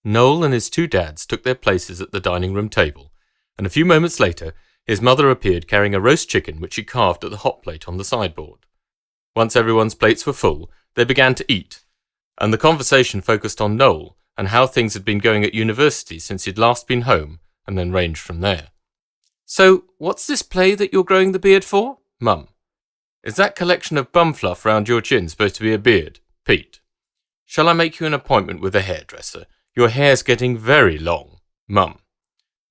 Noel and his two dads took their places at the dining room table, and a few moments later his mother appeared carrying a roast chicken which she carved at the hot plate on the sideboard. Once everyone's plates were full, they began to eat, and the conversation focused on Noel and how things had been going at university since he'd last been home, and then ranged from there. "So, what's this play that you're growing the beard for?" Mum. "Is that collection of bum fluff round your chin supposed to be a beard?" Pete. "Shall I make you an appointment with a hairdresser? Your hair's getting very long." Mum.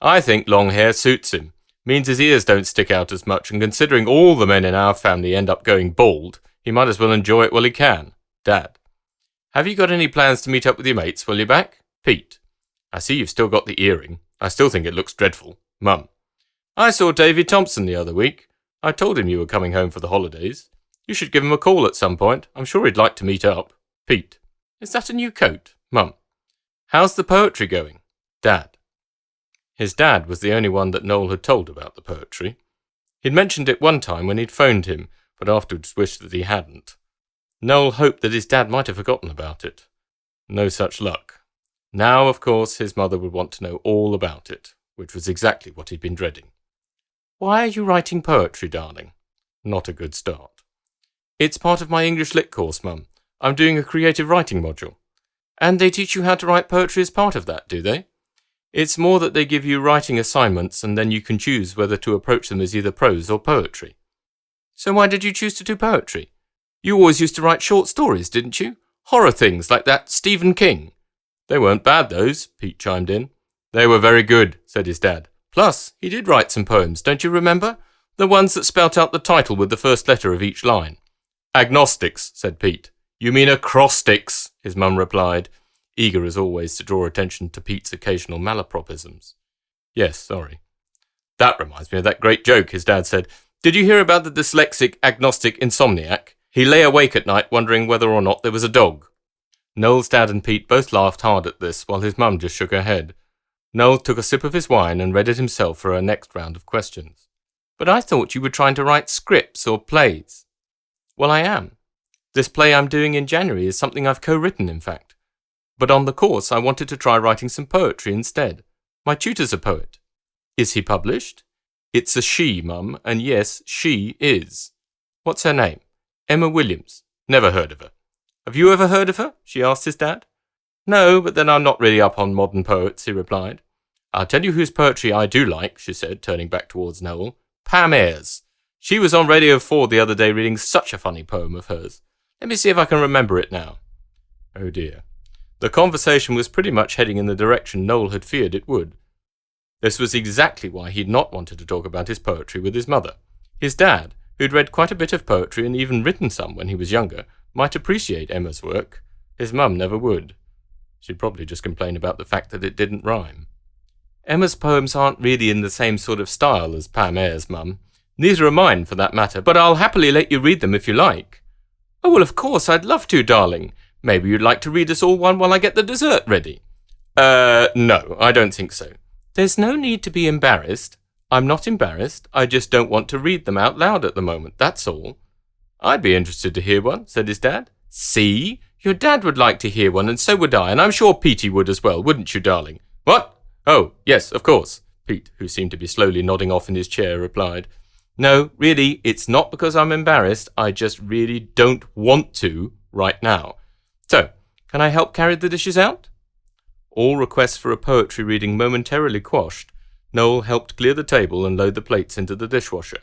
"I think long hair suits him. Means his ears don't stick out as much, and considering all the men in our family end up going bald, he might as well enjoy it while he can." Dad. "Have you got any plans to meet up with your mates while you're back?" Pete. "I see you've still got the earring. I still think it looks dreadful." Mum. "I saw Davy Thompson the other week. I told him you were coming home for the holidays. You should give him a call at some point. I'm sure he'd like to meet up." Pete. "Is that a new coat?" Mum. "How's the poetry going?" Dad. His dad was the only one that Noel had told about the poetry. He'd mentioned it one time when he'd phoned him, but afterwards wished that he hadn't. Noel hoped that his dad might have forgotten about it. No such luck. Now, of course, his mother would want to know all about it, which was exactly what he'd been dreading. "Why are you writing poetry, darling?" Not a good start. "It's part of my English Lit course, Mum. I'm doing a creative writing module." "And they teach you how to write poetry as part of that, do they?" "It's more that they give you writing assignments and then you can choose whether to approach them as either prose or poetry." "So why did you choose to do poetry? You always used to write short stories, didn't you? Horror things like that Stephen King." "They weren't bad, those," Pete chimed in. "They were very good," said his dad. "Plus, he did write some poems, don't you remember? The ones that spelt out the title with the first letter of each line." "Agnostics," said Pete. "You mean acrostics," his mum replied, eager as always to draw attention to Pete's occasional malapropisms. "Yes, sorry." "That reminds me of that great joke," his dad said. "Did you hear about the dyslexic agnostic insomniac? He lay awake at night wondering whether or not there was a dog." Noel's dad and Pete both laughed hard at this, while his mum just shook her head. Noel took a sip of his wine and readied himself for her next round of questions. "But I thought you were trying to write scripts or plays." "Well, I am. This play I'm doing in January is something I've co-written, in fact. But on the course I wanted to try writing some poetry instead. My tutor's a poet." "Is he published?" "It's a she, Mum, and yes, she is." "What's her name?" "Emma Williams." "Never heard of her." "Have you ever heard of her?" she asked his dad. "No, but then I'm not really up on modern poets," he replied. "I'll tell you whose poetry I do like," she said, turning back towards Noel. "Pam Ayres. She was on Radio 4 the other day reading such a funny poem of hers. Let me see if I can remember it now." Oh dear. The conversation was pretty much heading in the direction Noel had feared it would. This was exactly why he'd not wanted to talk about his poetry with his mother. His dad, who'd read quite a bit of poetry and even written some when he was younger, might appreciate Emma's work. His mum never would. She'd probably just complain about the fact that it didn't rhyme. "Emma's poems aren't really in the same sort of style as Pam Ayres, Mum. Neither are mine, for that matter, but I'll happily let you read them if you like." "Oh, well, of course, I'd love to, darling. Maybe you'd like to read us all one while I get the dessert ready." No, I don't think so." "There's no need to be embarrassed." "I'm not embarrassed. I just don't want to read them out loud at the moment, that's all." "I'd be interested to hear one," said his dad. "See? Your dad would like to hear one, and so would I, and I'm sure Petey would as well, wouldn't you, darling?" "What? Oh, yes, of course," Pete, who seemed to be slowly nodding off in his chair, replied. "No, really, it's not because I'm embarrassed. I just really don't want to right now. So, can I help carry the dishes out?" All requests for a poetry reading momentarily quashed, Noel helped clear the table and load the plates into the dishwasher.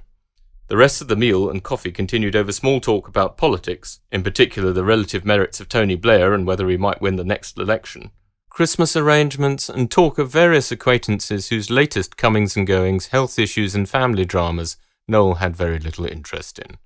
The rest of the meal and coffee continued over small talk about politics, in particular the relative merits of Tony Blair and whether he might win the next election, Christmas arrangements, and talk of various acquaintances whose latest comings and goings, health issues and family dramas Noel had very little interest in.